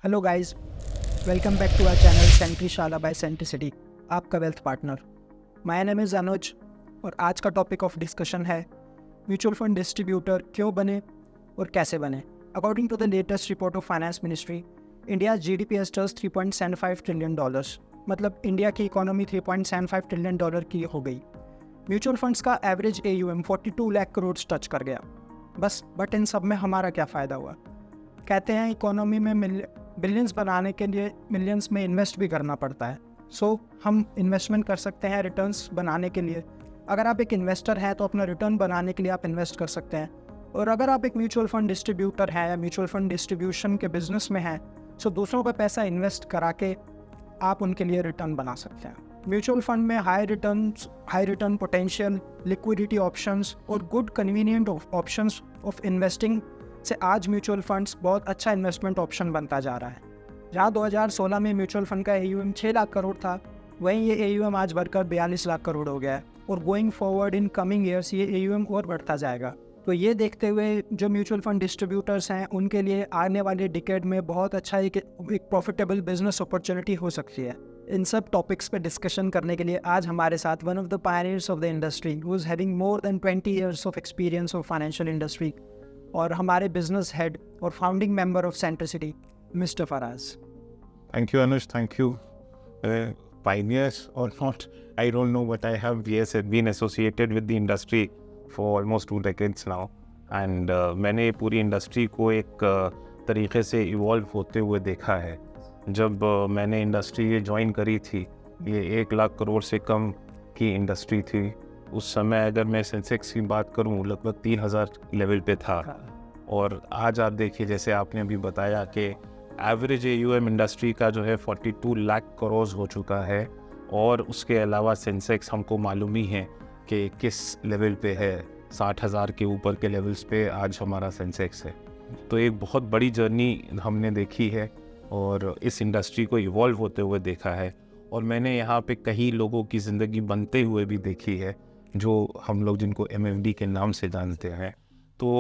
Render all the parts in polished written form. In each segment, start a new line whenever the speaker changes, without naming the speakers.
Hello guys, welcome back to our channel सेंट्रीशाला by Centricity, आपका wealth partner. My name is Anuj और आज का टॉपिक ऑफ डिस्कशन है म्यूचुअल फंड डिस्ट्रीब्यूटर क्यों बने और कैसे बने। According to the latest report of finance ministry, India GDP has touched $3.75 trillion. मतलब इंडिया की इकोनॉमी $3.75 ट्रिलियन की हो गई। म्यूचुअल फंड्स का average AUM 42 lakh crore touch कर गया। बट इन सब में हमारा क्या फ़ायदा हुआ? कहते हैं इकोनॉमी में बिलियंस बनाने के लिए मिलियंस में इन्वेस्ट भी करना पड़ता है। सो हम इन्वेस्टमेंट कर सकते हैं रिटर्न्स बनाने के लिए। अगर आप एक इन्वेस्टर हैं तो अपना रिटर्न बनाने के लिए आप इन्वेस्ट कर सकते हैं। और अगर आप एक म्यूचुअल फंड डिस्ट्रीब्यूटर हैं या म्यूचुअल फंड डिस्ट्रीब्यूशन के बिजनेस में हैं, सो दूसरों का पैसा इन्वेस्ट करा के आप उनके लिए रिटर्न बना सकते हैं। म्यूचुअल फंड में high return potential, liquidity options और good convenient options of investing से आज म्यूचुअल फंड्स बहुत अच्छा इन्वेस्टमेंट ऑप्शन बनता जा रहा है। जहाँ 2016 में म्यूचुअल फंड का AUM 6 लाख करोड़ था, वहीं ये AUM आज बढ़कर 42 लाख करोड़ हो गया है और going forward in coming years ये AUM और बढ़ता जाएगा। तो ये देखते हुए जो म्यूचुअल फंड डिस्ट्रीब्यूटर्स हैं उनके लिए आने वाले डिकेड में बहुत अच्छा एक प्रॉफिटेबल बिजनेस अपॉर्चुनिटी हो सकती है। इन सब टॉपिक्स पे डिस्कशन करने के लिए आज हमारे साथ one of the pioneers of the industry who is having more than 20 years of experience of financial industry और हमारे बिजनेस हेड और founding member of Centricity, mister Faraz.
Thank you, Anush. Thank you. Pioneers or not, I don't know, but I have been associated with the industry for almost 2 decades now. And मैंने पूरी industry को एक तरीके से evolve होते हुए देखा है। जब मैंने इंडस्ट्री ये ज्वाइन करी थी, ये 1 लाख करोड़ से कम की इंडस्ट्री थी। उस समय अगर मैं सेंसेक्स की बात करूं, लगभग 3000 लेवल पे था। और आज आप देखिए, जैसे आपने अभी बताया कि एवरेज AUM इंडस्ट्री का जो है 42 लाख करोड़ हो चुका है। और उसके अलावा सेंसेक्स हमको मालूम ही है कि किस लेवल पे है, 60,000 के ऊपर के लेवल्स पे आज हमारा सेंसेक्स है। तो एक बहुत बड़ी जर्नी हमने देखी है और इस इंडस्ट्री को इवॉल्व होते हुए देखा है। और मैंने यहाँ पे कई लोगों की ज़िंदगी बनते हुए भी देखी है, जो हम लोग जिनको MFD के नाम से जानते हैं। तो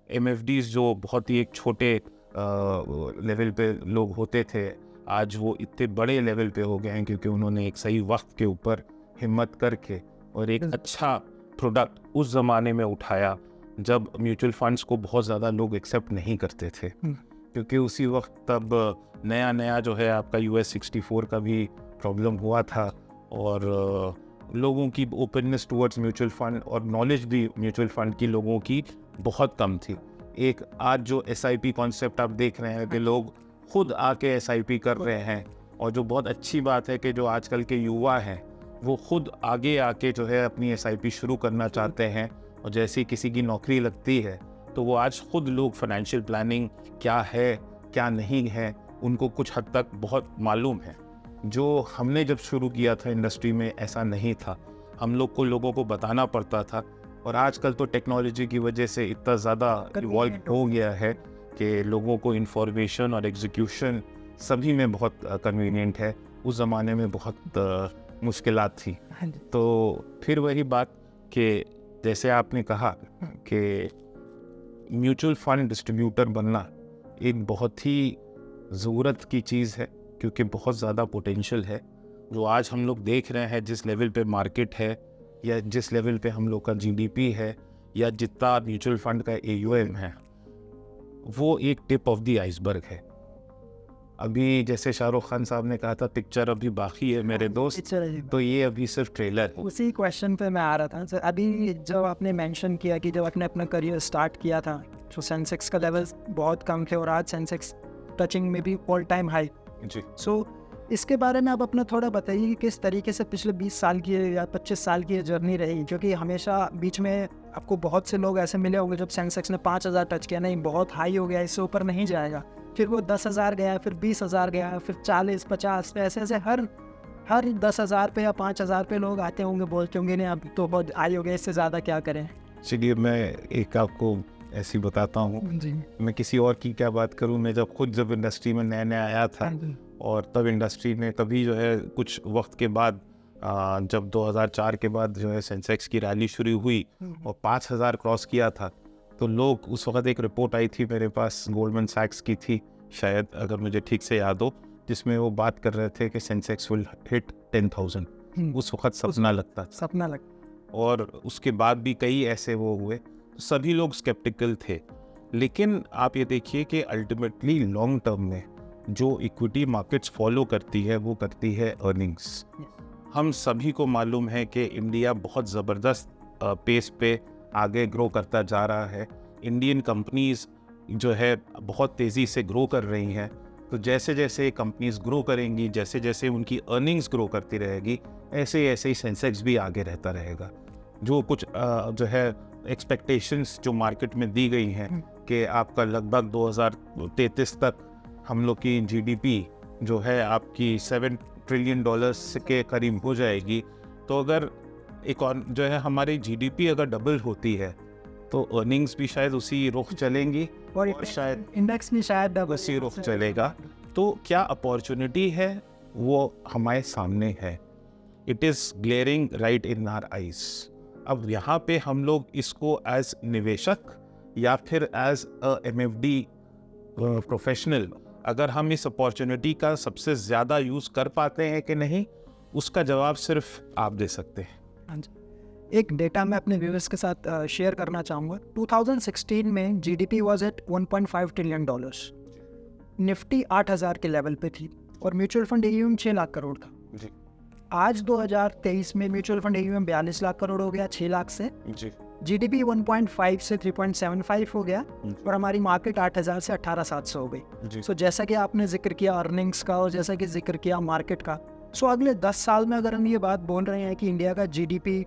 MFDs जो बहुत ही एक छोटे लेवल पे लोग होते थे, आज वो इतने बड़े लेवल पे हो गए हैं क्योंकि उन्होंने एक सही वक्त के ऊपर हिम्मत करके और एक अच्छा प्रोडक्ट उस ज़माने में उठाया जब म्यूचुअल फंड्स को बहुत ज़्यादा लोग एक्सेप्ट नहीं करते थे। क्योंकि उसी वक्त तब नया जो है आपका US 64 का भी प्रॉब्लम हुआ था और लोगों की ओपननेस टुवर्ड्स म्यूचुअल फंड और नॉलेज भी म्यूचुअल फंड की लोगों की बहुत कम थी। एक आज जो SIP कॉन्सेप्ट आप देख रहे हैं कि लोग खुद आके SIP कर रहे हैं, और जो बहुत अच्छी बात है कि जो आजकल के युवा हैं वो खुद आगे आके जो है अपनी SIP शुरू करना चाहते हैं। और जैसे किसी की नौकरी लगती है तो वो आज खुद लोग फाइनेंशियल प्लानिंग क्या है क्या नहीं है उनको कुछ हद तक बहुत मालूम है। जो हमने जब शुरू किया था इंडस्ट्री में ऐसा नहीं था, हम लोग को लोगों को बताना पड़ता था। और आजकल तो टेक्नोलॉजी की वजह से इतना ज़्यादा इवॉल्व हो गया है कि लोगों को इन्फॉर्मेशन और एग्जीक्यूशन सभी में बहुत कन्वीनियंट है। उस ज़माने में बहुत मुश्किलात थी। तो फिर वही बात कि जैसे आपने कहा कि म्यूचुअल फंड डिस्ट्रीब्यूटर बनना एक बहुत ही ज़रूरत की चीज़ है, क्योंकि बहुत ज़्यादा पोटेंशियल है। जो आज हम लोग देख रहे हैं जिस लेवल पे मार्केट है या जिस लेवल पे हम लोग का GDP है या जितना म्यूचुअल फंड का AUM है, वो एक टिप ऑफ द आइसबर्ग है। अभी जैसे शाहरुख खान साहब ने कहा था, पिक्चर अभी बाकी है मेरे दोस्त, तो ये अभी सिर्फ ट्रेलर है।
उसी क्वेश्चन पे मैं आ रहा था सर। अभी जब आपने मेंशन किया कि जब आपने अपना करियर स्टार्ट किया था तो सेंसेक्स का लेवल बहुत कम थे और आज सेंसेक्स टचिंग में भी ऑल टाइम हाई
जी।
सो इसके बारे में आप अपना थोड़ा बताइए कि किस तरीके से पिछले 20 साल की या 25 साल की जर्नी रही, क्योंकि हमेशा बीच में आपको बहुत से लोग ऐसे मिले होंगे जब सेंसेक्स ने 5000 टच किया, नहीं बहुत हाई हो गया, इससे ऊपर नहीं जाएगा, फिर वो 10,000 गया, फिर 20,000 गया, फिर 40-50 पे ऐसे हर 10,000 पे या 5,000 पे लोग आते होंगे, बोलते होंगे नहीं अब तो बहुत हाई हो गया, इससे ज़्यादा क्या करें।
चलिए मैं एक आपको ऐसी बताता हूँ जी। मैं किसी और की क्या बात करूँ, मैं जब इंडस्ट्री में नया आया था और तब इंडस्ट्री में कभी जो है कुछ वक्त के बाद जब 2004 के बाद जो है सेंसेक्स की रैली शुरू हुई और 5,000 क्रॉस किया था, तो लोग उस वक्त एक रिपोर्ट आई थी मेरे पास, गोल्डमैन सैक्स की थी, शायद, अगर मुझे ठीक से याद हो, जिसमें वो बात कर रहे थे कि सेंसेक्स विल हिट 10,000। उस वक्त सपना लगता था,
सपना लग
और उसके बाद भी कई ऐसे वो हुए, तो सभी लोग स्केप्टिकल थे। लेकिन आप ये देखिए कि अल्टीमेटली लॉन्ग टर्म में जो इक्विटी मार्केट्स फॉलो करती है वो करती है अर्निंग्स। हम सभी को मालूम है कि इंडिया बहुत ज़बरदस्त पेस पे आगे ग्रो करता जा रहा है। इंडियन कंपनीज जो है बहुत तेज़ी से ग्रो कर रही हैं। तो जैसे जैसे कंपनीज ग्रो करेंगी, जैसे जैसे उनकी अर्निंग्स ग्रो करती रहेगी, ऐसे ऐसे ही सेंसेक्स भी आगे रहता रहेगा। जो कुछ जो है एक्सपेक्टेशंस जो मार्केट में दी गई हैं कि आपका लगभग 2033 तक हम लोग की जीडीपी जो है आपकी $7 ट्रिलियन के करीब हो जाएगी। तो अगर जो है हमारी जीडीपी अगर डबल होती है तो अर्निंग्स भी शायद उसी रुख चलेंगी और शायद
इंडेक्स भी शायद
उसी रुख चलेगा। तो क्या अपॉर्चुनिटी है वो हमारे सामने है। It is glaring right in our eyes. अब यहाँ पे हम लोग इसको एज निवेशक या फिर एज अ MFD प्रोफेशनल, अगर हम इस अपॉर्चुनिटी का सबसे ज़्यादा यूज़ कर पाते हैं कि नहीं, उसका जवाब सिर्फ आप दे सकते हैं।
हाँ जी, एक डेटा मैं अपने व्यूअर्स के साथ शेयर करना चाहूँगा। 2016 में GDP was at $1.5 trillion, Nifty 8,000 के लेवल पे थी और mutual fund AUM 6 lakh crore था
जी।
आज 2023 में mutual fund AUM 42 lakh crore हो गया 6 लाख से।
जी।
जीडीपी 1.5 से 3.75 हो गया और हमारी मार्केट 8,000 से 18,700 हो गई। सो जैसा कि आपने जिक्र किया अर्निंग्स का और जैसा कि जिक्र किया मार्केट का, सो अगले 10 साल में अगर हम ये बात बोल रहे हैं कि इंडिया का जीडीपी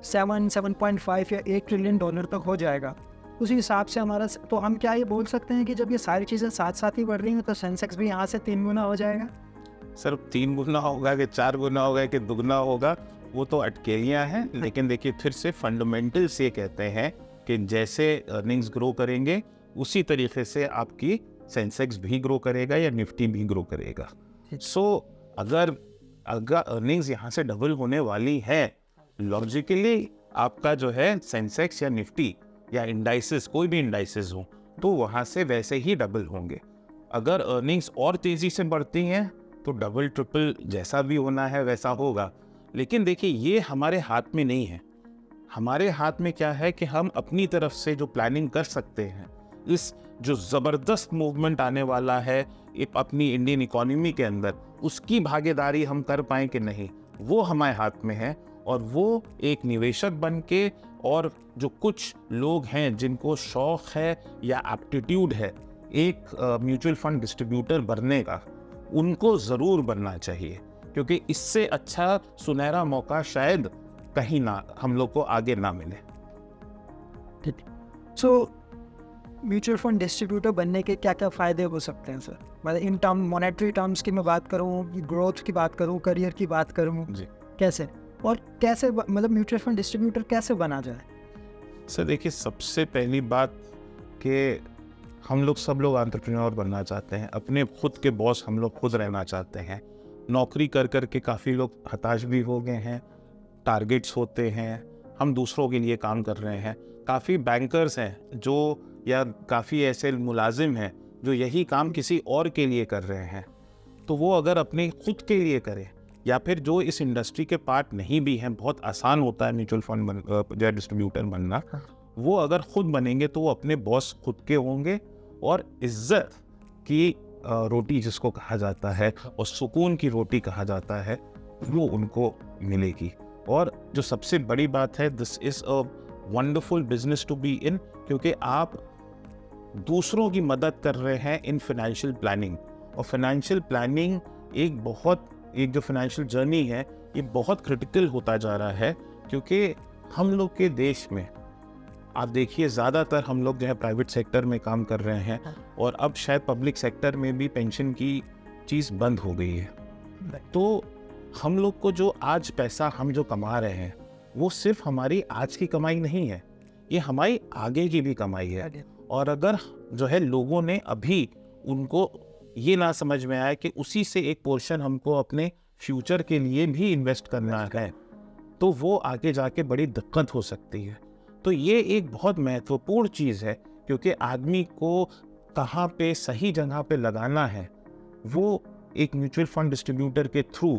7.5 या $1 ट्रिलियन तक हो जाएगा, उसी हिसाब से हमारा, तो हम क्या ये बोल सकते हैं कि जब ये सारी चीज़ें साथ साथ ही बढ़ रही हैं तो सेंसेक्स भी यहाँ से 3 गुना हो जाएगा?
सर 3 गुना होगा कि 4 गुना होगा कि दुगना होगा, वो तो अटकेलियाँ हैं। लेकिन देखिए फिर से फंडामेंटल्स ये कहते हैं कि जैसे अर्निंग्स ग्रो करेंगे उसी तरीके से आपकी सेंसेक्स भी ग्रो करेगा या निफ्टी भी ग्रो करेगा। सो अगर अर्निंग्स यहाँ से डबल होने वाली है, लॉजिकली आपका जो है सेंसेक्स या निफ्टी या इंडाइसेस, कोई भी इंडाइसेस हो, तो वहाँ से वैसे ही डबल होंगे। अगर अर्निंग्स और तेज़ी से बढ़ती हैं तो डबल ट्रिपल जैसा भी होना है वैसा होगा। लेकिन देखिए ये हमारे हाथ में नहीं है। हमारे हाथ में क्या है कि हम अपनी तरफ से जो प्लानिंग कर सकते हैं, इस जो ज़बरदस्त मूवमेंट आने वाला है अपनी इंडियन इकोनॉमी के अंदर, उसकी भागीदारी हम कर पाएँ कि नहीं, वो हमारे हाथ में है। और वो एक निवेशक बन के, और जो कुछ लोग हैं जिनको शौक़ है या एप्टीट्यूड है एक म्यूचुअल फंड डिस्ट्रीब्यूटर बनने का, उनको ज़रूर बनना चाहिए, क्योंकि इससे अच्छा सुनहरा मौका शायद कहीं ना हम लोग को आगे ना मिले।
ठीक। सो म्यूचुअल फंड डिस्ट्रीब्यूटर बनने के क्या क्या फ़ायदे हो सकते हैं सर? मतलब इन टर्म मॉनेटरी टर्म्स की मैं बात करूँ, ग्रोथ की बात करूँ, करियर की बात करूँ, कैसे और कैसे मतलब म्यूचुअल फंड डिस्ट्रीब्यूटर कैसे बना जाए?
सर देखिए सबसे पहली बात कि हम लोग सब लोग एंटरप्रेन्योर बनना चाहते हैं, अपने खुद के बॉस हम लोग खुद रहना चाहते हैं। नौकरी कर कर के काफ़ी लोग हताश भी हो गए हैं, टारगेट्स होते हैं, हम दूसरों के लिए काम कर रहे हैं। काफ़ी बैंकर्स हैं जो, या काफ़ी ऐसे मुलाजिम हैं जो यही काम किसी और के लिए कर रहे हैं। तो वो अगर अपने खुद के लिए करें, या फिर जो इस इंडस्ट्री के पार्ट नहीं भी हैं, बहुत आसान होता है म्यूचुअल फंड या डिस्ट्रीब्यूटर बनना, वो अगर खुद बनेंगे तो वो अपने बॉस खुद के होंगे और इज्जत की रोटी जिसको कहा जाता है और सुकून की रोटी कहा जाता है, वो उनको मिलेगी। और जो सबसे बड़ी बात है, this is a wonderful business to be in, क्योंकि आप दूसरों की मदद कर रहे हैं इन फाइनेंशियल प्लानिंग। और फाइनेंशियल प्लानिंग एक जो फाइनेंशियल जर्नी है, ये बहुत क्रिटिकल होता जा रहा है, क्योंकि हम लोग के देश में आप देखिए ज़्यादातर हम लोग जो है प्राइवेट सेक्टर में काम कर रहे हैं, और अब शायद पब्लिक सेक्टर में भी पेंशन की चीज़ बंद हो गई है। तो हम लोग को जो आज पैसा हम जो कमा रहे हैं, वो सिर्फ हमारी आज की कमाई नहीं है, ये हमारी आगे की भी कमाई है। और अगर जो है लोगों ने अभी उनको ये ना समझ में आया कि उसी से एक पोर्शन हमको अपने फ्यूचर के लिए भी इन्वेस्ट करना है, तो वो आगे जाके बड़ी दिक्कत हो सकती है। तो ये एक बहुत महत्वपूर्ण चीज़ है, क्योंकि आदमी को कहाँ पे सही जगह पे लगाना है वो एक म्यूचुअल फंड डिस्ट्रीब्यूटर के थ्रू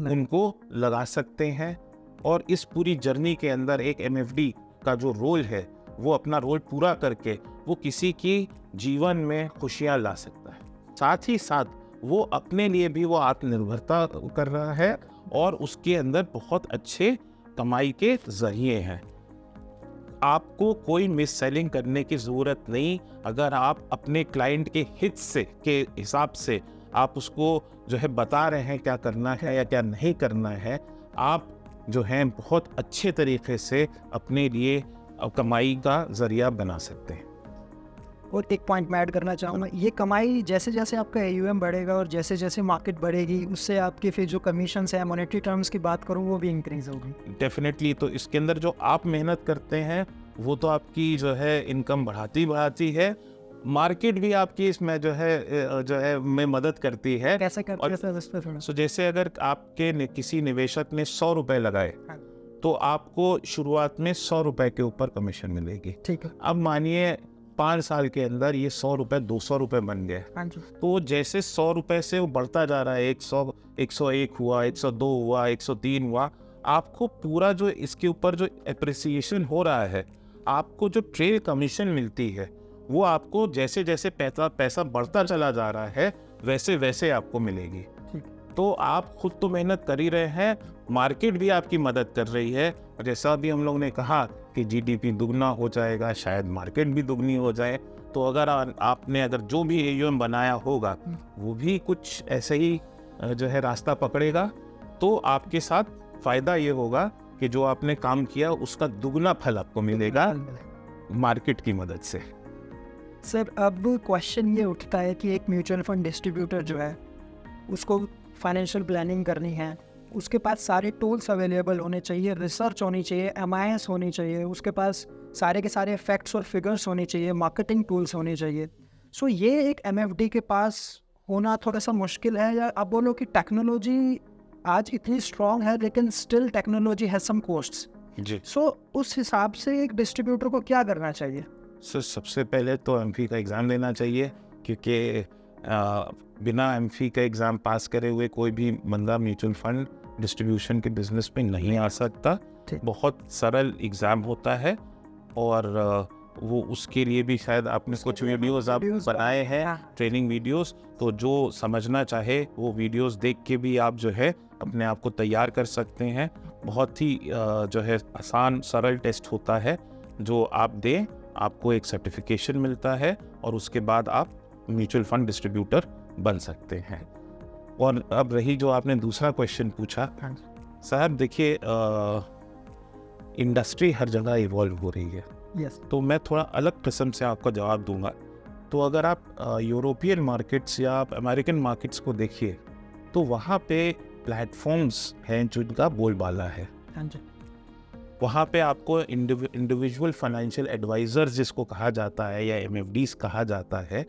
उनको लगा सकते हैं। और इस पूरी जर्नी के अंदर एक एमएफडी का जो रोल है वो अपना रोल पूरा करके वो किसी की जीवन में खुशियाँ ला सकता है। साथ ही साथ वो अपने लिए भी वो आत्मनिर्भरता कर रहा है और उसके अंदर बहुत अच्छे कमाई के जरिए हैं। आपको कोई मिस सेलिंग करने की ज़रूरत नहीं। अगर आप अपने क्लाइंट के हित से के हिसाब से आप उसको जो है बता रहे हैं क्या करना है या क्या नहीं करना है, आप जो हैं बहुत अच्छे तरीके से अपने लिए कमाई का ज़रिया बना सकते हैं।
और एक पॉइंट मैं ऐड करना चाहूँगा, ये कमाई जैसे जैसे आपका AUM बढ़ेगा और जैसे जैसे मार्केट बढ़ेगी उससे आपके फिर जो कमीशंस है, मॉनेटरी टर्म्स की बात करूँ, वो भी इंक्रीज होगी।
डेफिनेटली। तो इसके अंदर जो आप मेहनत करते हैं वो तो आपकी जो है इनकम बढ़ाती है। मार्केट भी आपकी इसमें जो है में मदद करती है।
कैसे करते हैं सर, इस पे थोड़ा?
सो जैसे अगर आपके किसी निवेशक ने 100 रुपए लगाए तो आपको शुरुआत में 100 रुपए के ऊपर कमीशन मिलेगी।
ठीक है।
अब मानिए 5 साल के अंदर ये 100 रुपए 200 रुपए बन गए।
हाँ जी।
तो जैसे 100 रुपए से वो बढ़ता जा रहा है, 100, 101 हुआ, 102 हुआ, 103 हुआ, आपको पूरा जो इसके ऊपर जो एप्रिसिएशन हो रहा है, आपको जो ट्रेल कमीशन मिलती है वो आपको जैसे जैसे पैसा बढ़ता चला जा रहा है वैसे वैसे आपको मिलेगी। तो आप खुद तो मेहनत कर ही रहे हैं, मार्केट भी आपकी मदद कर रही है। और जैसा भी हम लोग ने कहा कि GDP दुगना हो जाएगा, शायद मार्केट भी दुगनी हो जाए। तो अगर आपने अगर जो भी AUM बनाया होगा वो भी कुछ ऐसे ही जो है रास्ता पकड़ेगा, तो आपके साथ फायदा ये होगा कि जो आपने काम किया उसका दुगना फल आपको मिलेगा मार्केट की मदद से।
सर, अब क्वेश्चन ये उठता है कि एक म्यूचुअल फंड डिस्ट्रीब्यूटर जो है उसको फाइनेंशियल प्लानिंग करनी है, उसके पास सारे टूल्स अवेलेबल होने चाहिए, रिसर्च होनी चाहिए, MIS होनी चाहिए, उसके पास सारे के सारे फैक्ट्स और फिगर्स होने चाहिए, मार्केटिंग टूल्स होने चाहिए। सो ये एक MFD के पास होना थोड़ा सा मुश्किल है, या आप बोलो कि टेक्नोलॉजी आज इतनी स्ट्रॉन्ग है लेकिन still technology has some costs
जी।
सो उस हिसाब से एक डिस्ट्रीब्यूटर को क्या करना चाहिए?
सर सबसे पहले तो MFI का एग्ज़ाम देना चाहिए, क्योंकि बिना MFI का एग्ज़ाम पास करे हुए कोई भी बंदा म्यूचुअल फंड डिस्ट्रीब्यूशन के बिजनेस में नहीं आ सकता। बहुत सरल एग्ज़ाम होता है और वो उसके लिए भी शायद आपने कुछ वीडियोस आप बनाए हैं, ट्रेनिंग वीडियोस, तो जो समझना चाहे वो वीडियोस देख के भी आप जो है अपने आप को तैयार कर सकते हैं। बहुत ही जो है आसान सरल टेस्ट होता है, जो आप दें आपको एक सर्टिफिकेशन मिलता है और उसके बाद आप म्यूचुअल फंड डिस्ट्रीब्यूटर बन सकते हैं। और अब रही जो आपने दूसरा क्वेश्चन पूछा, साहब देखिए इंडस्ट्री हर जगह इवॉल्व हो रही है। तो मैं थोड़ा अलग किस्म से आपका जवाब दूंगा। तो अगर आप यूरोपियन मार्केट्स या आप अमेरिकन मार्केट्स को देखिए तो वहाँ पे प्लेटफॉर्म्स हैं जिनका बोलबाला है। वहाँ पे आपको इंडिविजुअल फाइनेंशियल एडवाइजर्स जिसको कहा जाता है या MFDs कहा जाता है,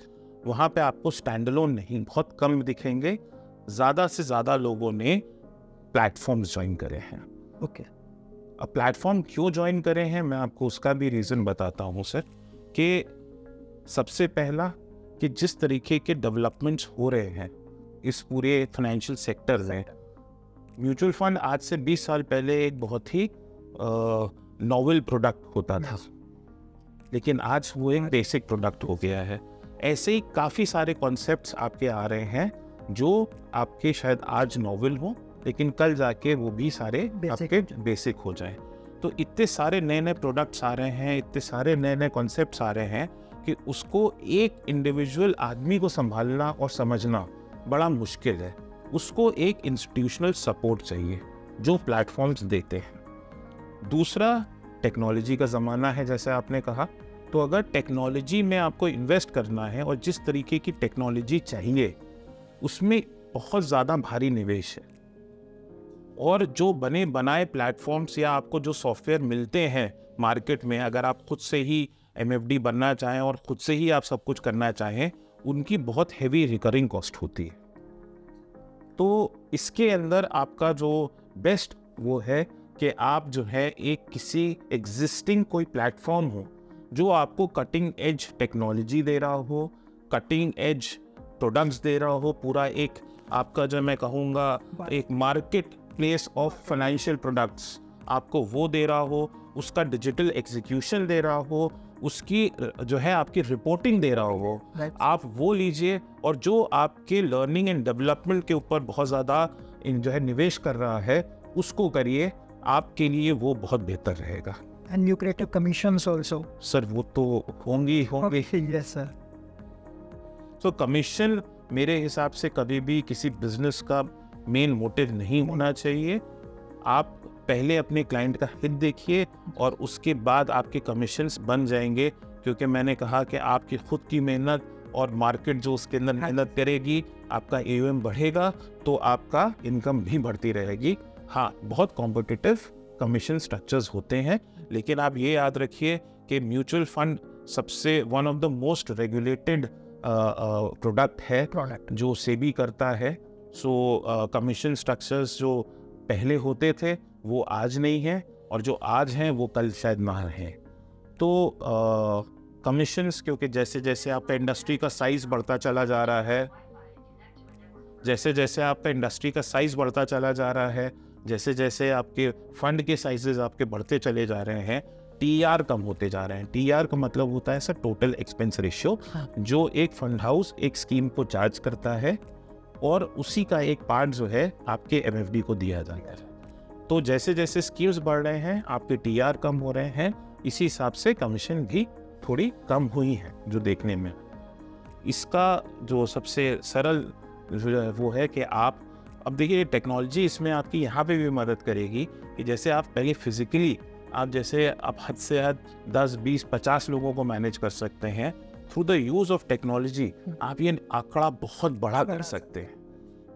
वहाँ पे आपको स्टैंडअलोन नहीं, बहुत कम दिखेंगे। ज़्यादा से ज़्यादा लोगों ने प्लेटफॉर्म्स ज्वाइन करे हैं। अब प्लेटफॉर्म क्यों ज्वाइन करे हैं मैं आपको उसका भी रीज़न बताता हूँ सर। कि सबसे पहला कि जिस तरीके के डेवलपमेंट्स हो रहे हैं इस पूरे फाइनेंशियल सेक्टर में, म्यूचुअल फंड आज से 20 साल पहले एक बहुत ही नॉवेल प्रोडक्ट होता था, लेकिन आज वो एक बेसिक प्रोडक्ट हो गया है। ऐसे ही काफ़ी सारे कॉन्सेप्ट्स आपके आ रहे हैं जो आपके शायद आज नॉवेल हो लेकिन कल जाके वो भी सारे आपके बेसिक हो जाएं। तो इतने सारे नए नए प्रोडक्ट्स आ रहे हैं, इतने सारे नए नए कॉन्सेप्ट्स आ रहे हैं कि उसको एक इंडिविजुअल आदमी को संभालना और समझना बड़ा मुश्किल है। उसको एक इंस्टीट्यूशनल सपोर्ट चाहिए जो प्लेटफॉर्म्स देते हैं। दूसरा, टेक्नोलॉजी का ज़माना है जैसे आपने कहा। तो अगर टेक्नोलॉजी में आपको इन्वेस्ट करना है और जिस तरीके की टेक्नोलॉजी चाहिए उसमें बहुत ज़्यादा भारी निवेश है, और जो बने बनाए प्लेटफॉर्म्स या आपको जो सॉफ्टवेयर मिलते हैं मार्केट में, अगर आप खुद से ही MFD बनना चाहें और खुद से ही आप सब कुछ करना चाहें, उनकी बहुत हैवी रिकरिंग कॉस्ट होती है। तो इसके अंदर आपका जो बेस्ट वो है कि आप जो है एक किसी एग्जिस्टिंग कोई प्लेटफॉर्म हो जो आपको कटिंग एज टेक्नोलॉजी दे रहा हो, कटिंग एज प्रोडक्ट्स दे रहा हो, पूरा एक आपका जो मैं कहूँगा एक market place of financial products आपको वो दे रहा हो, उसका डिजिटल एग्जीक्यूशन दे रहा हो, उसकी जो है आपकी रिपोर्टिंग दे रहा हो, आप वो लीजिए। और जो आपके लर्निंग एंड डेवलपमेंट के ऊपर बहुत ज़्यादा जो है निवेश कर रहा है उसको करिए, आपके लिए वो बहुत बेहतर रहेगा।
And lucrative commissions also.
Sir वो तो होंगी।
Yes sir.
तो कमीशन मेरे हिसाब से कभी भी किसी बिजनेस का मेन मोटिव नहीं होना चाहिए। आप पहले अपने क्लाइंट का हित देखिए और उसके बाद आपके कमीशंस बन जाएंगे, क्योंकि मैंने कहा कि आपकी खुद की मेहनत और मार्केट जो उसके अंदर मेहनत करेगी, आपका AUM बढ़ेगा तो आपका इनकम भी बढ़ती रहेगी। हाँ, बहुत कॉम्पिटिटिव कमीशन स्ट्रक्चर्स होते हैं, लेकिन आप ये याद रखिए कि म्यूचुअल फंड सबसे one of the most regulated product है जो सेबी करता है। सो कमीशन स्ट्रक्चर्स जो पहले होते थे वो आज नहीं है, और जो आज हैं वो कल शायद ना रहें। तो कमीशंस, क्योंकि जैसे जैसे आपका इंडस्ट्री का साइज बढ़ता चला जा रहा है, जैसे जैसे आपका इंडस्ट्री का साइज बढ़ता चला जा रहा है, जैसे जैसे आपके फंड के साइजेस आपके बढ़ते चले जा रहे हैं, TER कम होते जा रहे हैं। TER का मतलब होता है सर टोटल एक्सपेंस रेशियो, जो एक फंड हाउस एक स्कीम को चार्ज करता है और उसी का एक पार्ट जो है आपके MFD को दिया जाता है। तो जैसे जैसे स्कीम्स बढ़ रहे हैं, आपके TER कम हो रहे हैं, इसी हिसाब से कमीशन भी थोड़ी कम हुई है जो देखने में। इसका जो सबसे सरल जो है वो है कि आप अब देखिए टेक्नोलॉजी इसमें आपकी यहाँ पे भी मदद करेगी कि जैसे आप पहले फिजिकली आप जैसे आप हद से हद 10, 20, 50 लोगों को मैनेज कर सकते हैं, through the use of technology आप ये आंकड़ा बहुत बड़ा कर सकते हैं,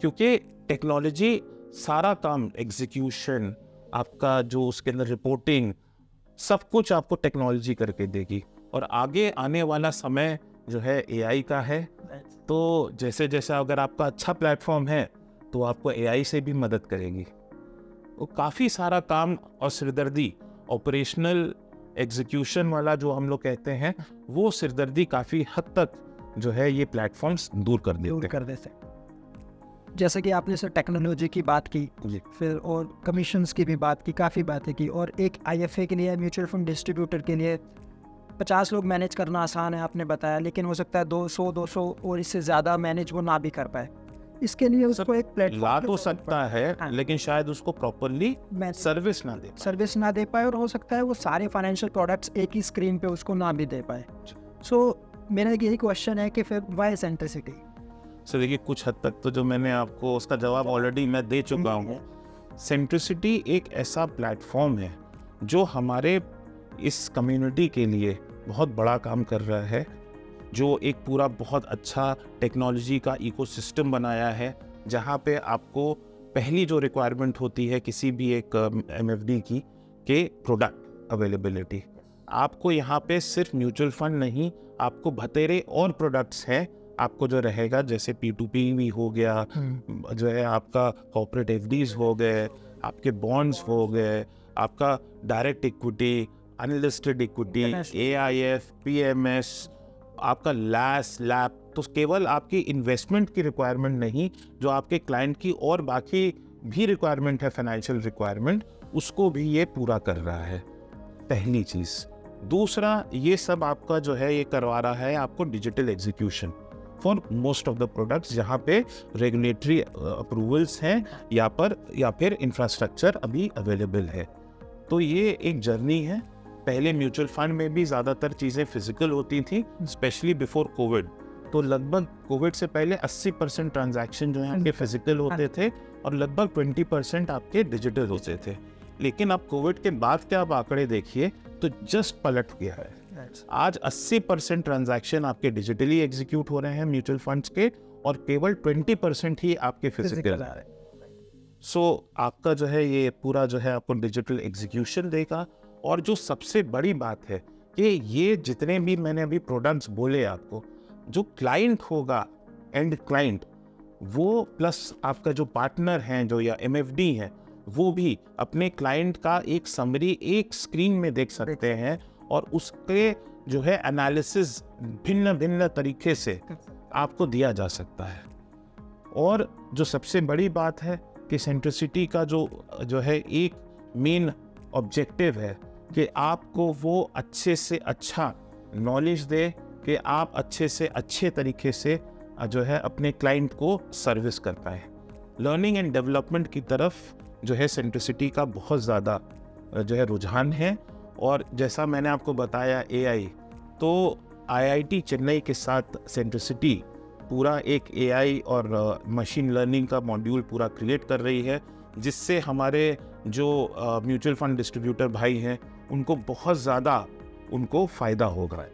क्योंकि टेक्नोलॉजी सारा काम एग्जीक्यूशन आपका जो उसके अंदर रिपोर्टिंग सब कुछ आपको टेक्नोलॉजी करके देगी। और आगे आने वाला समय जो है AI का है, तो जैसे जैसे अगर आपका अच्छा प्लेटफॉर्म है तो आपको AI से भी मदद करेगी। तो काफ़ी सारा काम और सिरदर्दी ऑपरेशनल एग्जीक्यूशन वाला जो हम लोग कहते हैं, वो सिरदर्दी काफ़ी हद तक जो है ये प्लेटफॉर्म्स दूर कर देते हैं।
जैसे कि आपने सर टेक्नोलॉजी की बात की, फिर और कमीशंस की भी बात की, काफ़ी बातें की, और एक IFA के लिए, म्यूचुअल फंड डिस्ट्रीब्यूटर के लिए 50 लोग मैनेज करना आसान है आपने बताया, लेकिन हो सकता है 200 और इससे ज़्यादा मैनेज वो ना भी कर पाए। इसके लिए उसको एक प्लेटफॉर्म
ला तो सकता है, लेकिन शायद उसको प्रॉपर्ली सर्विस ना दे पाए,
और हो सकता है वो सारे फाइनेंशियल प्रोडक्ट्स एक ही स्क्रीन पे उसको ना भी दे पाए। सो मेरा यही क्वेश्चन है कि फिर वाई सेंट्रिसिटी?
सर देखिए, कुछ हद तक तो जो मैंने आपको उसका जवाब ऑलरेडी मैं दे चुका हूँ। सेंट्रिसिटी एक ऐसा प्लेटफॉर्म है जो हमारे इस कम्युनिटी के लिए बहुत बड़ा काम कर रहा है, जो एक पूरा बहुत अच्छा टेक्नोलॉजी का इकोसिस्टम बनाया है, जहाँ पे आपको पहली जो रिक्वायरमेंट होती है किसी भी एक MFD की के प्रोडक्ट अवेलेबिलिटी, आपको यहाँ पे सिर्फ म्यूचुअल फंड नहीं, आपको बतेरे और प्रोडक्ट्स हैं आपको जो रहेगा, जैसे P2P भी हो गया, जो है आपका कॉर्पोरेट FDs हो गए, आपके बॉन्ड्स हो गए, आपका direct equity, unlisted equity, AIF, PMS, आपका लैप, तो केवल आपकी इन्वेस्टमेंट की रिक्वायरमेंट नहीं, जो आपके क्लाइंट की और बाकी भी रिक्वायरमेंट है, फाइनेंशियल रिक्वायरमेंट, उसको भी ये पूरा कर रहा है, पहली चीज़। दूसरा, ये सब आपका जो है ये करवा रहा है आपको digital execution for most of the products, जहाँ पे रेगुलेटरी अप्रूवल्स हैं या फिर इंफ्रास्ट्रक्चर अभी अवेलेबल है। तो ये एक जर्नी है। पहले म्यूचुअल फंड में भी ज़्यादातर चीज़ें फिजिकल होती थी, स्पेशली बिफोर कोविड। तो लगभग कोविड से पहले 80% ट्रांजैक्शन जो है आपके फिजिकल होते थे और लगभग 20% आपके डिजिटल होते थे। लेकिन अब कोविड के बाद के आप आंकड़े देखिए तो जस्ट पलट गया है। आज 80% ट्रांजैक्शन आपके डिजिटली एग्जीक्यूट हो रहे हैं म्यूचुअल फंड्स के, और केवल 20% ही आपके फिजिकल है। सो आपका जो है ये पूरा जो है आपको डिजिटल एग्जीक्यूशन देगा। और जो सबसे बड़ी बात है कि ये जितने भी मैंने अभी प्रोडक्ट्स बोले आपको, जो क्लाइंट होगा, एंड क्लाइंट, वो प्लस आपका जो पार्टनर हैं जो या MFD हैं, वो भी अपने क्लाइंट का एक समरी एक स्क्रीन में देख सकते हैं और उसके जो है एनालिसिस भिन्न भिन्न तरीके से आपको दिया जा सकता है। और जो सबसे बड़ी बात है कि सेंट्रिसिटी का जो है एक मेन ऑब्जेक्टिव है कि आपको वो अच्छे से अच्छा नॉलेज दे कि आप अच्छे से अच्छे तरीके से जो है अपने क्लाइंट को सर्विस कर पाए। लर्निंग एंड डेवलपमेंट की तरफ जो है सेंट्रिसिटी का बहुत ज़्यादा जो है रुझान है। और जैसा मैंने आपको बताया AI, तो IIT चेन्नई के साथ सेंट्रिसिटी पूरा एक AI और मशीन लर्निंग का मॉड्यूल पूरा क्रिएट कर रही है, जिससे हमारे जो म्यूचुअल फंड डिस्ट्रीब्यूटर भाई हैं उनको बहुत ज़्यादा उनको फ़ायदा होगा।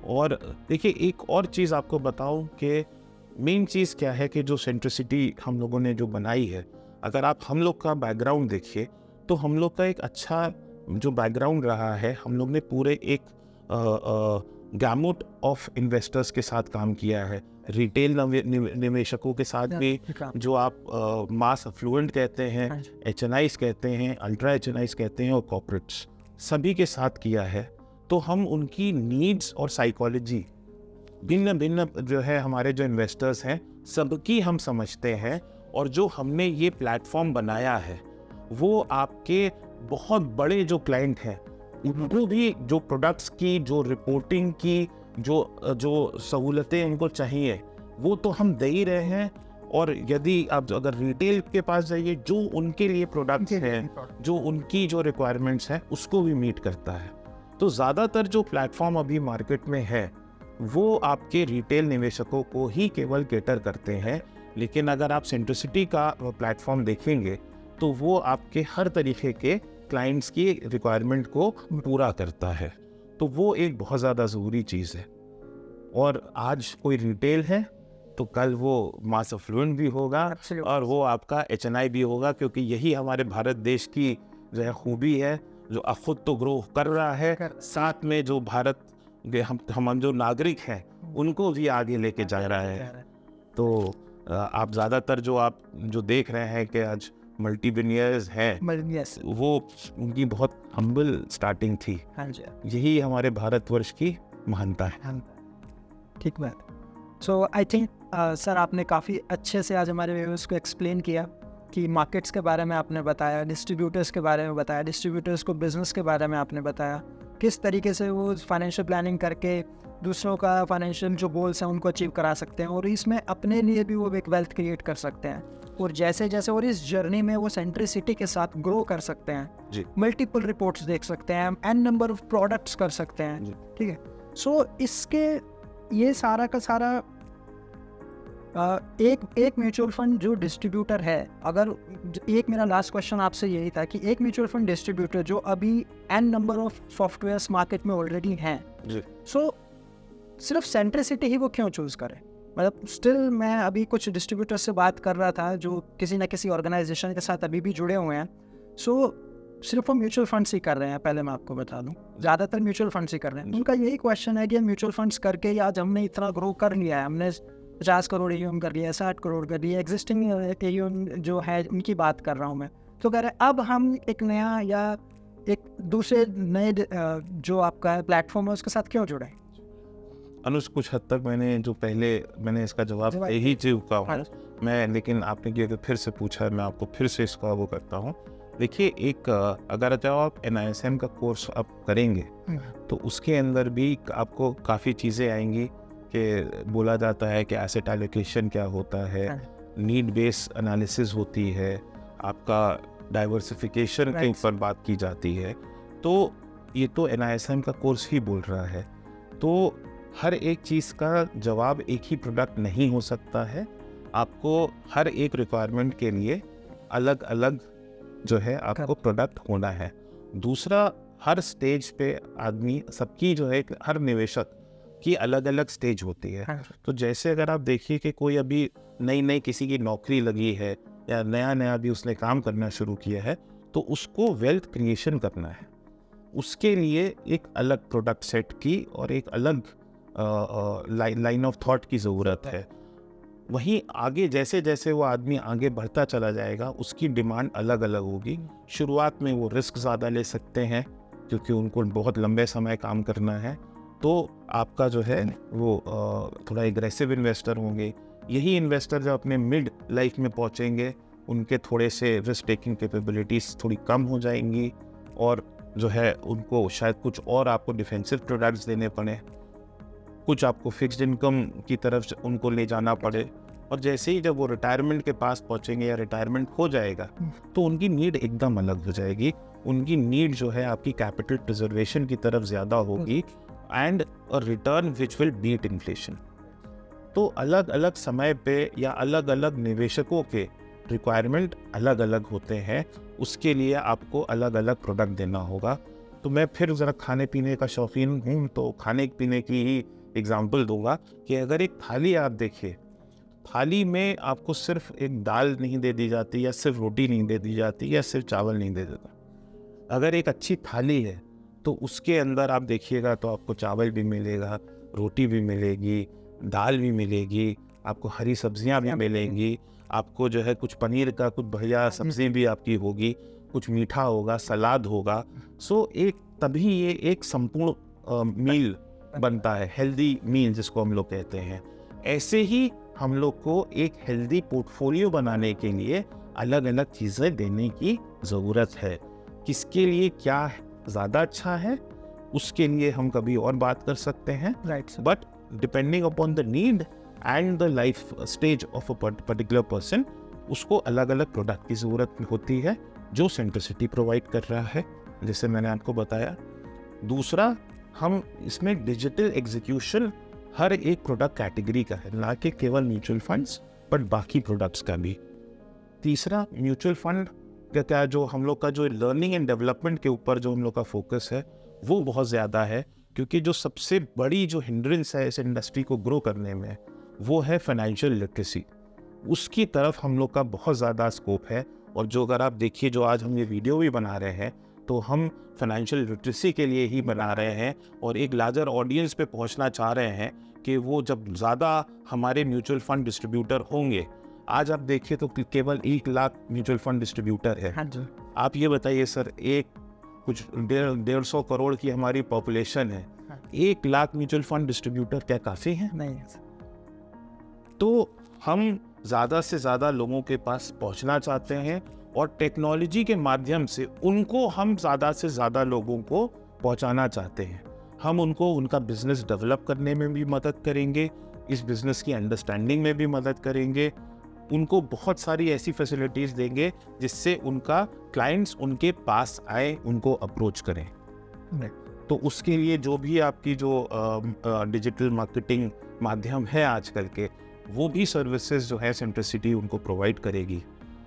और देखिए एक और चीज़ आपको बताऊं कि मेन चीज़ क्या है कि जो सेंट्रिसिटी हम लोगों ने जो बनाई है, अगर आप हम लोग का बैकग्राउंड देखिए तो हम लोग का एक अच्छा जो बैकग्राउंड रहा है, हम लोग ने पूरे एक गैमुट ऑफ इन्वेस्टर्स के साथ काम किया है, रिटेल निवेशकों के साथ भी, जो आप मास अफ्लुएंट कहते हैं, HNIs कहते हैं, अल्ट्रा HNIs कहते हैं, और कॉर्पोरेट्स, सभी के साथ किया है। तो हम उनकी नीड्स और साइकोलॉजी भिन्न भिन्न जो है हमारे जो इन्वेस्टर्स हैं सबकी हम समझते हैं। और जो हमने ये प्लेटफॉर्म बनाया है वो आपके बहुत बड़े जो क्लाइंट हैं उनको भी जो प्रोडक्ट्स की, जो रिपोर्टिंग की, जो सहूलतें उनको चाहिए वो तो हम दे ही रहे हैं। और यदि आप अगर रिटेल के पास जाइए, जो उनके लिए प्रोडक्ट्स हैं, जो उनकी जो रिक्वायरमेंट्स हैं उसको भी मीट करता है। तो ज़्यादातर जो प्लेटफॉर्म अभी मार्केट में है वो आपके रिटेल निवेशकों को ही केवल केटर करते हैं, लेकिन अगर आप सेंट्रिसिटी का प्लेटफॉर्म देखेंगे तो वो आपके हर तरीके के क्लाइंट्स की रिक्वायरमेंट को पूरा करता है। तो वो एक बहुत ज़्यादा ज़रूरी चीज़ है। और आज कोई रिटेल है तो कल वो मास अफ्लुएंट भी होगा और वो आपका HNI भी होगा, क्योंकि यही हमारे भारत देश की जो है खूबी है, जो खुद तो ग्रो कर रहा है, साथ में जो भारत हम जो नागरिक हैं उनको भी आगे लेके जा रहा है। तो आप ज़्यादातर जो देख रहे हैं कि आज मल्टीबिलियनर्स हैं, वो उनकी बहुत हम्बल स्टार्टिंग थी। यही हमारे भारतवर्ष की महानता है।
ठीक बात। सो आई थिंक सर आपने काफ़ी अच्छे से आज हमारे व्यूअर्स को एक्सप्लेन किया कि मार्केट्स के बारे में आपने बताया, डिस्ट्रीब्यूटर्स के बारे में बताया, डिस्ट्रीब्यूटर्स को बिजनेस के बारे में आपने बताया, किस तरीके से वो फाइनेंशियल प्लानिंग करके दूसरों का फाइनेंशियल जो गोल्स हैं उनको अचीव करा सकते हैं, और इसमें अपने लिए भी वो एक वेल्थ क्रिएट कर सकते हैं। और जैसे जैसे और इस जर्नी में वो सेंट्रिसिटी के साथ ग्रो कर सकते हैं, मल्टीपल रिपोर्ट्स देख सकते हैं, एन नंबर ऑफ प्रोडक्ट्स कर सकते हैं। ठीक है। सो इसके ये सारा का सारा एक म्यूचुअल फंड जो डिस्ट्रीब्यूटर है, अगर एक मेरा लास्ट क्वेश्चन आपसे यही था कि एक म्यूचुअल फंड डिस्ट्रीब्यूटर जो अभी n number of softwares market में ऑलरेडी हैं, सो सिर्फ सेंट्रिसिटी ही वो क्यों चूज़ करे? मतलब स्टिल मैं अभी कुछ डिस्ट्रीब्यूटर से बात कर रहा था जो किसी न किसी ऑर्गेनाइजेशन के साथ अभी भी जुड़े हुए हैं, सो सिर्फ वो म्यूचुअल फंड्स ही कर रहे हैं। पहले मैं आपको बता दूं, ज़्यादातर म्यूचुअल फंड्स ही कर रहे हैं। उनका यही क्वेश्चन है कि म्यूचुअल फंड्स करके आज हमने इतना ग्रो कर लिया है, हमने 50 करोड़ AUM कर लिया, 60 करोड़ कर लिया, एग्जिस्टिंग AUM जो है उनकी बात कर रहा हूँ मैं, तो कह रहे हैं अब हम एक नया या एक दूसरे नए जो आपका प्लेटफॉर्म है उसके साथ क्यों जुड़े?
अनुज, कुछ हद तक मैंने इसका जवाब दे ही चुका हूँ मैं, लेकिन आपने कि फिर से पूछा है, मैं आपको फिर से इसका वो करता हूँ। देखिए, अगर जब आप NISM का कोर्स आप करेंगे तो उसके अंदर भी आपको काफ़ी चीज़ें आएंगी कि बोला जाता है कि एसेट एलोकेशन क्या होता है, नीड बेस एनालिसिस होती है, आपका डाइवर्सिफिकेशन के ऊपर बात की जाती है। तो ये तो NISM का कोर्स ही बोल रहा है। तो हर एक चीज़ का जवाब एक ही प्रोडक्ट नहीं हो सकता है, आपको हर एक रिक्वायरमेंट के लिए अलग अलग जो है आपको प्रोडक्ट होना है। दूसरा, हर स्टेज पे आदमी सबकी जो है हर निवेशक की अलग अलग स्टेज होती है। तो जैसे अगर आप देखिए कि कोई अभी नई किसी की नौकरी लगी है या नया भी उसने काम करना शुरू किया है, तो उसको वेल्थ क्रिएशन करना है, उसके लिए एक अलग प्रोडक्ट सेट की और एक अलग लाइन ऑफ थॉट की ज़रूरत है। वहीं आगे जैसे जैसे वो आदमी आगे बढ़ता चला जाएगा उसकी डिमांड अलग अलग होगी। शुरुआत में वो रिस्क ज़्यादा ले सकते हैं क्योंकि उनको बहुत लंबे समय काम करना है, तो आपका जो है वो थोड़ा एग्रेसिव इन्वेस्टर होंगे। यही इन्वेस्टर जब अपने मिड लाइफ में पहुंचेंगे, उनके थोड़े से रिस्क टेकिंग कैपेबिलिटीज़ थोड़ी कम हो जाएंगी और जो है उनको शायद कुछ और आपको डिफेंसिव प्रोडक्ट्स देने पड़े, कुछ आपको फिक्स्ड इनकम की तरफ उनको ले जाना पड़े। और जैसे ही जब वो रिटायरमेंट के पास पहुंचेंगे या रिटायरमेंट हो जाएगा तो उनकी नीड एकदम अलग हो जाएगी। उनकी नीड जो है आपकी कैपिटल प्रिजर्वेशन की तरफ ज़्यादा होगी and a return which will beat inflation. तो अलग अलग समय पे या अलग अलग निवेशकों के रिक्वायरमेंट अलग अलग होते हैं, उसके लिए आपको अलग अलग प्रोडक्ट देना होगा। तो मैं फिर ज़रा खाने पीने का शौकीन हूँ, तो खाने पीने की ही एग्जांपल दूंगा कि अगर एक थाली आप देखिए, थाली में आपको सिर्फ एक दाल नहीं दे दी जाती या सिर्फ रोटी नहीं दे दी जाती या सिर्फ चावल नहीं दे देता। अगर एक अच्छी थाली है तो उसके अंदर आप देखिएगा तो आपको चावल भी मिलेगा, रोटी भी मिलेगी, दाल भी मिलेगी, आपको हरी सब्जियां भी मिलेंगी, आपको जो है कुछ पनीर का कुछ बढ़िया सब्जी भी आपकी होगी, कुछ मीठा होगा, सलाद होगा। सो एक तभी ये एक संपूर्ण मील बनता है, हेल्दी मील जिसको हम लोग कहते हैं। ऐसे ही हम लोग को एक हेल्दी पोर्टफोलियो बनाने के लिए अलग अलग चीज़ें देने की ज़रूरत है। किसके लिए क्या ज़्यादा अच्छा है उसके लिए हम कभी और बात कर सकते हैं, but depending upon the need and the life stage of a particular person, उसको अलग अलग प्रोडक्ट की ज़रूरत होती है जो सेंट्रिसिटी प्रोवाइड कर रहा है, जैसे मैंने आपको बताया। दूसरा, हम इसमें डिजिटल एग्जीक्यूशन हर एक प्रोडक्ट कैटेगरी का है, ना कि केवल म्यूचुअल फंड्स बट बाकी प्रोडक्ट्स का भी। तीसरा, म्यूचुअल फंड क्या जो हम लोग का जो लर्निंग एंड डेवलपमेंट के ऊपर जो हम लोग का फोकस है वो बहुत ज़्यादा है, क्योंकि जो सबसे बड़ी जो हिंड्रेंस है इस इंडस्ट्री को ग्रो करने में वो है फाइनेंशियल लिटरेसी। उसकी तरफ हम लोग का बहुत ज़्यादा स्कोप है। और जो अगर आप देखिए, जो आज हम ये वीडियो भी बना रहे हैं तो हम फाइनेंशियल लिटरेसी के लिए ही बना रहे हैं और एक लार्जर ऑडियंस पे पहुंचना चाह रहे हैं कि वो जब ज़्यादा हमारे म्यूचुअल फंड डिस्ट्रीब्यूटर होंगे, आज आप देखिए तो केवल 1 लाख म्यूचुअल फंड डिस्ट्रीब्यूटर है।
हाँ जी।
आप ये बताइए सर, एक कुछ 150 करोड़ की हमारी पॉपुलेशन है, 1 लाख म्यूचुअल फंड डिस्ट्रीब्यूटर क्या काफ़ी है?
नहीं।
तो हम ज़्यादा से ज़्यादा लोगों के पास पहुंचना चाहते हैं और टेक्नोलॉजी के माध्यम से उनको हम ज़्यादा से ज़्यादा लोगों को पहुंचाना चाहते हैं। हम उनको उनका बिजनेस डेवलप करने में भी मदद करेंगे, इस बिजनेस की अंडरस्टैंडिंग में भी मदद करेंगे, उनको बहुत सारी ऐसी फैसिलिटीज़ देंगे जिससे उनका क्लाइंट्स उनके पास आए, उनको अप्रोच करें। तो उसके लिए जो भी आपकी जो डिजिटल मार्केटिंग माध्यम है आजकल के, वो भी सर्विसेज जो है सेंट्रिसिटी उनको प्रोवाइड करेगी।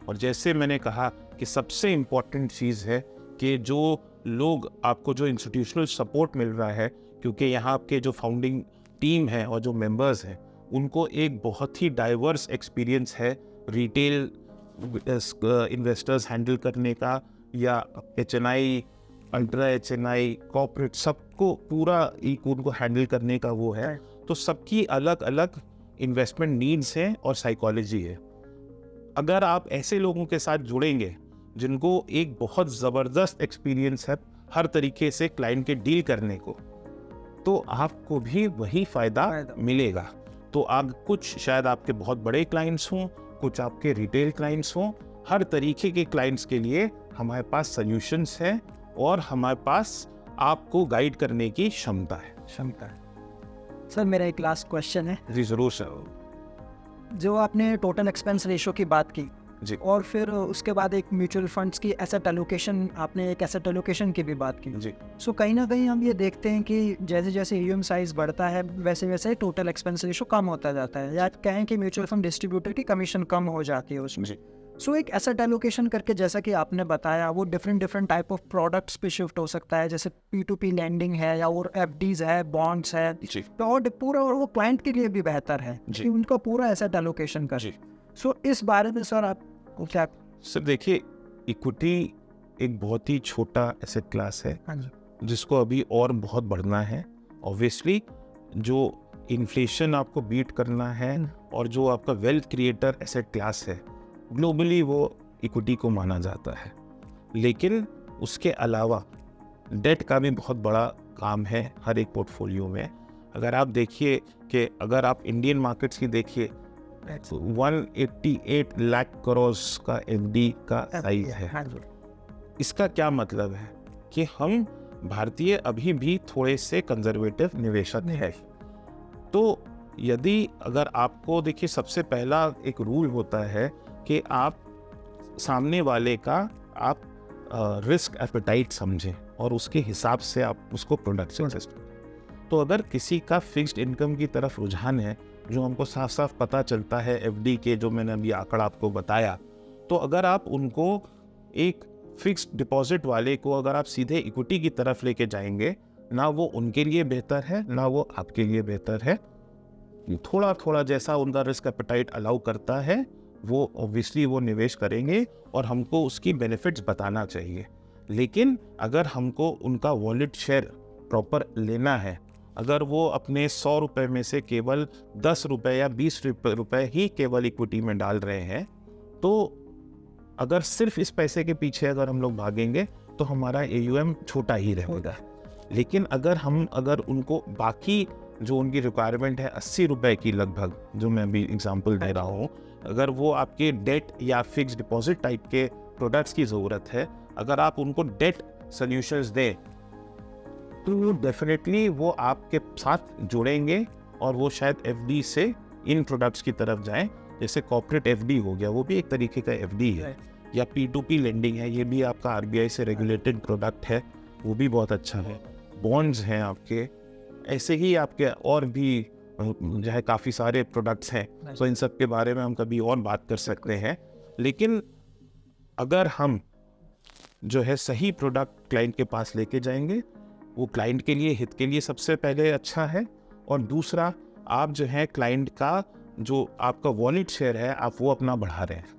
और जैसे मैंने कहा कि सबसे इम्पॉर्टेंट चीज़ है कि जो लोग आपको जो इंस्टीट्यूशनल सपोर्ट मिल रहा है, क्योंकि यहाँ के जो फाउंडिंग टीम है और जो मेंबर्स हैं उनको एक बहुत ही डाइवर्स एक्सपीरियंस है रिटेल इन्वेस्टर्स हैंडल करने का, या HNI, अल्ट्रा HNI, कॉर्पोरेट, सबको पूरा एक उनको हैंडल करने का वो है। तो सबकी अलग अलग इन्वेस्टमेंट नीड्स हैं और साइकोलॉजी है। अगर आप ऐसे लोगों के साथ जुड़ेंगे जिनको एक बहुत ज़बरदस्त एक्सपीरियंस है हर तरीके से क्लाइंट के डील करने को, तो आपको भी वही फ़ायदा मिलेगा। तो आप कुछ शायद आपके बहुत बड़े क्लाइंट्स हों, कुछ आपके रिटेल क्लाइंट्स हों, हर तरीके के क्लाइंट्स के लिए हमारे पास सॉल्यूशंस हैं और हमारे पास आपको गाइड करने की क्षमता है।
सर, मेरा एक लास्ट क्वेश्चन है।
जी ज़रूर सर।
जो आपने टोटल एक्सपेंस रेशियो की बात की
जी,
और फिर उसके बाद एक म्यूचुअल फंड्स की एसेट एलोकेशन, आपने एक एसेट एलोकेशन की भी बात की
जी।
सो कहीं ना कहीं हम ये देखते हैं कि जैसे जैसे AUM साइज बढ़ता है वैसे वैसे टोटल एक्सपेंस रेशियो कम होता जाता है, या कहें कि म्यूचुअल फंड डिस्ट्रीब्यूटर की कमीशन कम हो जाती है उसमें।
जी।
सो एक एसेट एलोकेशन करके, जैसा कि आपने बताया, वो डिफरेंट टाइप ऑफ प्रोडक्ट्स पे शिफ्ट हो सकता है, जैसे P2P लैंडिंग है या और FDs है, बॉन्ड्स है,
जी।
तो और पूरा, और वो क्लाइंट के लिए भी बेहतर है कि उनका पूरा एसेट एलोकेशन कर। सो इस बारे में सर आप क्या?
सर देखिए, इक्विटी एक बहुत ही छोटा एसेट क्लास है जिसको अभी और बहुत बढ़ना है। ऑब्वियसली जो इन्फ्लेशन आपको बीट करना है और जो आपका वेल्थ क्रिएटर एसेट क्लास है, ग्लोबली वो इक्विटी को माना जाता है। लेकिन उसके अलावा डेट का भी बहुत बड़ा काम है हर एक पोर्टफोलियो में। अगर आप देखिए कि अगर आप इंडियन मार्केट्स की देखिए 188 लाख करोड़ का एफडी का साइज है। इसका क्या मतलब है कि हम भारतीय अभी भी थोड़े से कंजर्वेटिव निवेशक हैं। तो यदि अगर आपको देखिए, सबसे पहला एक रूल होता है कि आप सामने वाले का आप रिस्क एपेटाइट समझें और उसके हिसाब से आप उसको प्रोडक्ट से इन्वेस्ट करें। तो अगर किसी का फिक्स्ड इनकम की तरफ रुझान है, जो हमको साफ साफ पता चलता है एफडी के, जो मैंने अभी आंकड़ा आपको बताया, तो अगर आप उनको एक फिक्स्ड डिपॉजिट वाले को अगर आप सीधे इक्विटी की तरफ लेके जाएंगे, ना वो उनके लिए बेहतर है ना वो आपके लिए बेहतर है। थोड़ा थोड़ा जैसा उनका रिस्क एपेटाइट अलाउ करता है वो ऑब्वियसली वो निवेश करेंगे और हमको उसकी बेनिफिट्स बताना चाहिए। लेकिन अगर हमको उनका वॉलेट शेयर प्रॉपर लेना है, अगर वो अपने 100 रुपये में से केवल 10 रुपये या 20 रुपये ही केवल इक्विटी में डाल रहे हैं, तो अगर सिर्फ इस पैसे के पीछे अगर हम लोग भागेंगे तो हमारा AUM छोटा ही रहेगा। लेकिन अगर उनको बाकी जो उनकी रिक्वायरमेंट है 80 रुपये की लगभग, जो मैं अभी एग्जांपल दे रहा हूँ, अगर वो आपके डेट या फिक्स डिपॉजिट टाइप के प्रोडक्ट्स की ज़रूरत है, अगर आप उनको डेट सोल्यूशंस दें तो डेफिनेटली वो आपके साथ जुड़ेंगे और वो शायद एफडी से इन प्रोडक्ट्स की तरफ जाएं। जैसे कॉर्पोरेट एफडी हो गया, वो भी एक तरीके का एफडी है, या P2P लेंडिंग है, ये भी आपका RBI से रेगुलेटेड प्रोडक्ट है, वो भी बहुत अच्छा है। बॉन्ड्स हैं आपके, ऐसे ही आपके और भी जो है काफ़ी सारे प्रोडक्ट्स हैं। तो इन सब के बारे में हम कभी और बात कर सकते हैं। लेकिन अगर हम जो है सही प्रोडक्ट क्लाइंट के पास लेके जाएंगे, वो क्लाइंट के लिए, हित के लिए सबसे पहले अच्छा है। और दूसरा, आप जो है क्लाइंट का जो आपका वॉलेट शेयर है आप वो अपना बढ़ा रहे हैं,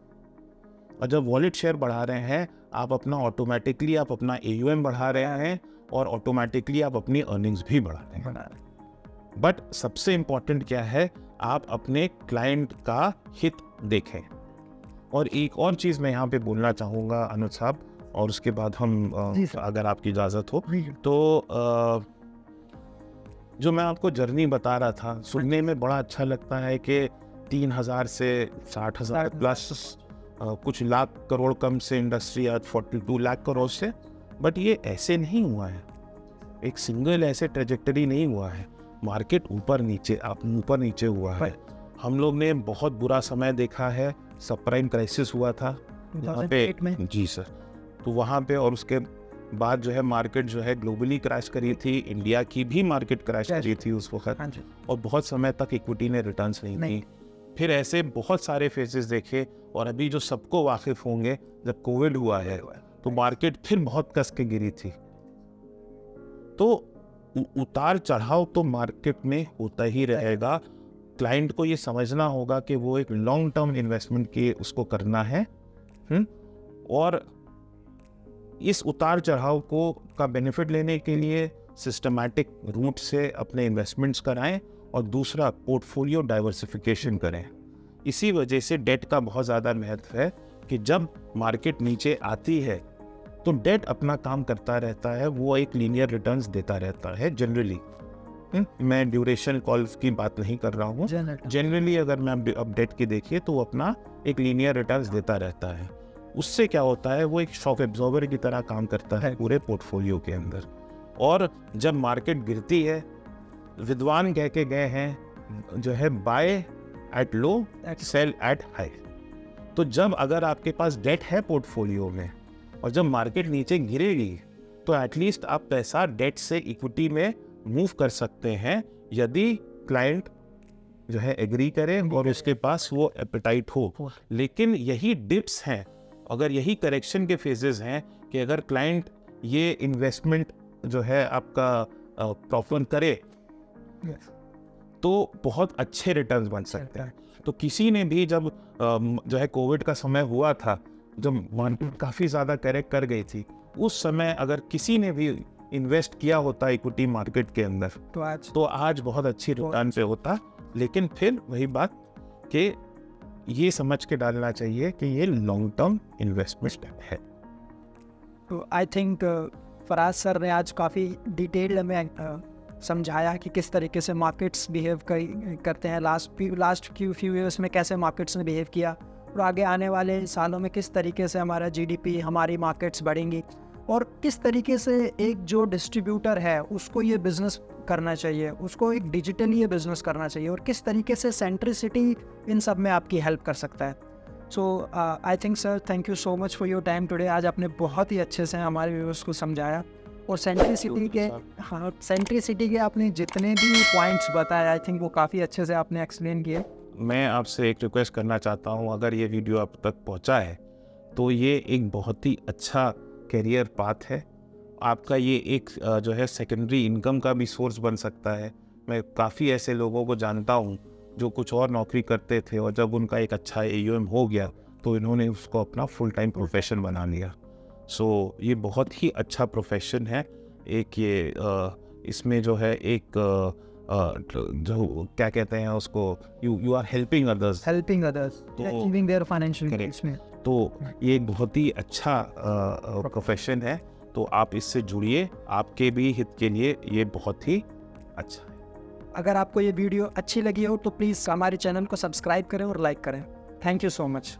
और जब वॉलेट शेयर बढ़ा रहे हैं आप ऑटोमेटिकली आप अपना AUM बढ़ा रहे हैं और ऑटोमेटिकली आप अपनी अर्निंग्स भी बढ़ा रहे हैं। बट सबसे इम्पॉर्टेंट क्या है, आप अपने क्लाइंट का हित देखें। और एक और चीज़ मैं यहाँ पे बोलना चाहूँगा अनुज साहब, और उसके बाद हम अगर आपकी इजाज़त हो तो जो मैं आपको जर्नी बता रहा था, सुनने में बड़ा अच्छा लगता है कि 3,000 से 60,000 प्लस कुछ लाख करोड़ कम से इंडस्ट्री आज 42 लाख करोड़ से। बट ये ऐसे नहीं हुआ है, एक सिंगल ऐसे ट्रेजेक्टरी नहीं हुआ है। मार्केट ऊपर नीचे हुआ है। हम लोग ने बहुत बुरा समय देखा है, सब प्राइम क्राइसिस हुआ था यहाँ पे, जी सर, तो वहाँ पे, और उसके बाद जो है मार्केट जो है ग्लोबली क्रैश करी थी, इंडिया की भी मार्केट क्रैश करी थी उस वक्त, और बहुत समय तक इक्विटी ने रिटर्न्स नहीं दी। फिर ऐसे बहुत सारे फेजेस देखे, और अभी जो सबको वाकिफ होंगे, जब कोविड हुआ है तो मार्केट फिर बहुत कस के गिरी थी। तो उतार चढ़ाव तो मार्केट में होता ही रहेगा। क्लाइंट को ये समझना होगा कि वो एक लॉन्ग टर्म इन्वेस्टमेंट के उसको करना है, और इस उतार चढ़ाव को का बेनिफिट लेने के लिए सिस्टमैटिक रूट से अपने इन्वेस्टमेंट्स कराएं, और दूसरा पोर्टफोलियो डाइवर्सिफिकेशन करें। इसी वजह से डेट का बहुत ज़्यादा महत्व है कि जब मार्केट नीचे आती है तो डेट अपना काम करता रहता है, वो एक लीनियर रिटर्न्स देता रहता है जनरली। मैं ड्यूरेशन कॉल्स की बात नहीं कर रहा हूँ, जनरली अगर मैं अब डेट की देखिए तो वो अपना एक लीनियर रिटर्न्स देता रहता है। उससे क्या होता है, वो एक शॉक एब्जॉर्बर की तरह काम करता है पूरे पोर्टफोलियो के अंदर। और जब मार्केट गिरती है, विद्वान कह के गए हैं जो है, buy at low sell at high. तो जब अगर आपके पास डेट है पोर्टफोलियो में, और जब मार्केट नीचे गिरेगी, तो एटलीस्ट आप पैसा डेट से इक्विटी में मूव कर सकते हैं, यदि क्लाइंट जो है एग्री करे और उसके पास वो एपेटाइट हो। लेकिन यही डिप्स हैं, अगर यही करेक्शन के फेजेस हैं, कि अगर क्लाइंट ये इन्वेस्टमेंट जो है आपका प्रॉपर करे तो बहुत अच्छे रिटर्न्स बन सकते हैं। तो किसी ने भी जब जो है कोविड का समय हुआ था, जब मार्केट काफ़ी ज़्यादा करेक्ट कर गई थी, उस समय अगर किसी ने भी इन्वेस्ट किया होता इक्विटी मार्केट के अंदर, तो आज बहुत अच्छी रिटर्न पे होता। लेकिन फिर वही बात कि ये समझ के डालना चाहिए कि ये लॉन्ग टर्म इन्वेस्टमेंट है।
तो आई थिंक फराज सर ने आज काफ़ी डिटेल्ड में समझाया कि किस तरीके से मार्केट्स बिहेव करते हैं, लास्ट फ्यू ईयर्स में कैसे मार्केट्स ने बिहेव किया और आगे आने वाले सालों में किस तरीके से हमारा जीडीपी, हमारी मार्केट्स बढ़ेंगी और किस तरीके से एक जो डिस्ट्रीब्यूटर है उसको ये बिज़नेस करना चाहिए, उसको एक डिजिटली ये बिज़नेस करना चाहिए और किस तरीके से सेंट्रिसिटी इन सब में आपकी हेल्प कर सकता है। So I think sir, thank you so much for your time today. आज आपने बहुत ही अच्छे से हमारे व्यूअर्स को समझाया और सेंट्रिसिटी के आपने जितने भी पॉइंट्स बताए आई थिंक वो काफ़ी अच्छे से आपने एक्सप्लेन किए।
मैं आपसे एक रिक्वेस्ट करना चाहता हूँ, अगर ये वीडियो आप तक पहुँचा है तो ये एक बहुत ही अच्छा करियर पाथ है। आपका ये एक जो है सेकेंडरी इनकम का भी सोर्स बन सकता है। मैं काफ़ी ऐसे लोगों को जानता हूँ जो कुछ और नौकरी करते थे और जब उनका एक अच्छा AUM हो गया तो इन्होंने उसको अपना फुल टाइम प्रोफेशन बना लिया। सो ये बहुत ही अच्छा प्रोफेशन है। एक ये इसमें जो है एक जो क्या कहते हैं उसको, you are helping others
achieving their financial needs में।
तो ये एक बहुत ही अच्छा प्रोफेशन है, तो आप इससे जुड़िए, आपके भी हित के लिए ये बहुत ही अच्छा है।
अगर आपको ये वीडियो अच्छी लगी हो तो प्लीज़ हमारे चैनल को सब्सक्राइब करें और लाइक करें। Thank you so much.